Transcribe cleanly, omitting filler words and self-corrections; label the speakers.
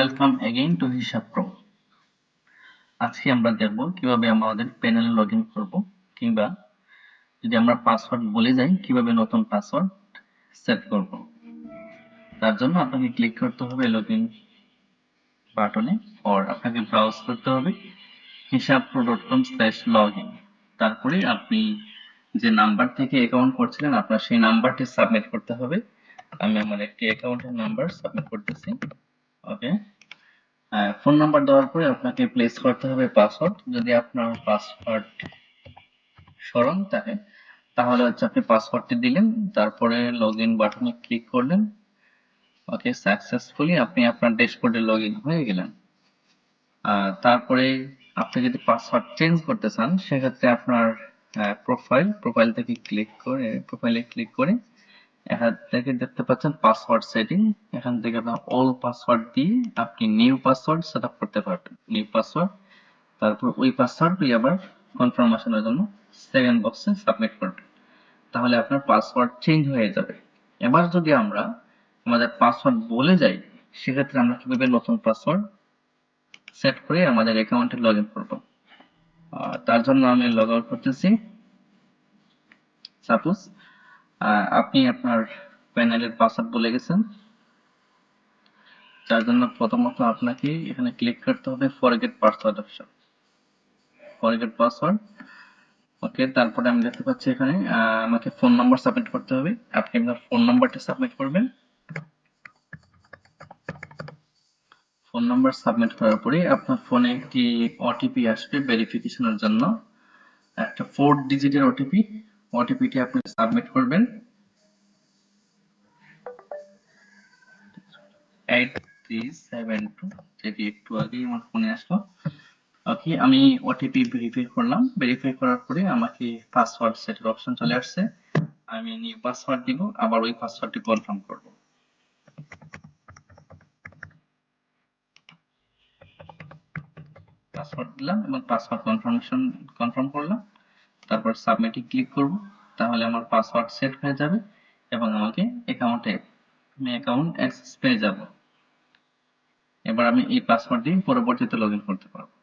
Speaker 1: Welcome again two হিসাব pro. আজকে আমরা দেখব কিভাবে আমাদের প্যানেলে লগ ইন করবো, কিংবা যদি আমরা পাসওয়ার্ড বলে যাই কিভাবে নতুন পাসওয়ার্ড সেট করব। তার জন্য আপনাকে ক্লিক করতে হবে লগ ইন বাটনে, আর আপনাকে ব্রাউজ করতে হবে hisabpro.com/login। তারপরে আপনি যে নাম্বার থেকে অ্যাকাউন্ট করছিলেন আপনার সেই নাম্বারটি সাবমিট করতে হবে। আমি আমার একটি অ্যাকাউন্টের নাম্বার সাবমিট করতেছি। ওকে, ফোন নাম্বার দেওয়ার পরে আপনাকে প্লেস করতে হবে পাসওয়ার্ড। যদি আপনার পাসওয়ার্ড স্মরণ থাকে তাহলে আপনি পাসওয়ার্ডটি দিলেন, তারপরে লগ ইন বাটনে ক্লিক করলেন। ওকে, সাকসেসফুলি আপনি আপনার ড্যাশবোর্ডে লগ ইন হয়ে গেলেন। তারপরে আপনি যদি পাসওয়ার্ড চেঞ্জ করতে চান সেক্ষেত্রে আপনার প্রোফাইল থেকে প্রোফাইলে ক্লিক করে এখান থেকে দেখতে পাচ্ছেন পাসওয়ার্ড সেটিং। এখান থেকে আপনার অল পাসওয়ার্ড দিয়ে আপনি নিউ পাসওয়ার্ড সেট আপ করতে পারবেন। নিউ পাসওয়ার্ড, তারপর ওই পাসওয়ার্ডটি আবার কনফার্মেশনের জন্য সেকেন্ড বক্সে সাবমিট করবেন। তাহলে আপনার পাসওয়ার্ড চেঞ্জ হয়ে যাবে। এবার যদি আমরা আমাদের পাসওয়ার্ড বলে যাই সেক্ষেত্রে আমরা কিভাবে নতুন পাসওয়ার্ড সেট করে আমাদের অ্যাকাউন্টে লগ ইন করবো। তার জন্য আমি লগ আউট করতেছি। সাপোজ আপনি আপনার প্যানেলের পাসওয়ার্ড বলে গেছেন, তার জন্য প্রথমত আপনাকে এখানে ক্লিক করতে হবে forget password option, forget password. Okay, তারপরে আমি দেখতে পাচ্ছি এখানে আমাকে ফোন নাম্বার সাবমিট করতে হবে। আপনি আপনার ফোন নাম্বারটা সাবমিট করবেন। ফোন নাম্বার সাবমিট করার পরে আপনার ফোনে একটি ওটিপি আসবে ভেরিফিকেশনের জন্য, একটা 4 ডিজিটের ওটিপি। ওটিপিটি আপনি সাবমিট করবেন 8372, যেটি একটু আগেই আমার ফোনে আসলো। ওকে, আমি ওটিপি ভেরিফাই করলাম। ভেরিফাই করার পরে আমাকে পাসওয়ার্ড সেটের অপশন চলে আসছে। আমি নিউ পাসওয়ার্ড দিব, আবার ওই পাসওয়ার্ডটি কনফার্ম করব। পাসওয়ার্ড দিলাম এবং পাসওয়ার্ড কনফার্ম করলাম, তারপর সাবমিটে ক্লিক করব। তাহলে আমার পাসওয়ার্ড সেট হয়ে যাবে এবং আমাকে অ্যাকাউন্ট অ্যাক্সেস পেয়ে যাব। এবার আমি এই পাসওয়ার্ড দিয়ে পরবর্তীতে লগ ইন করতে পারবো।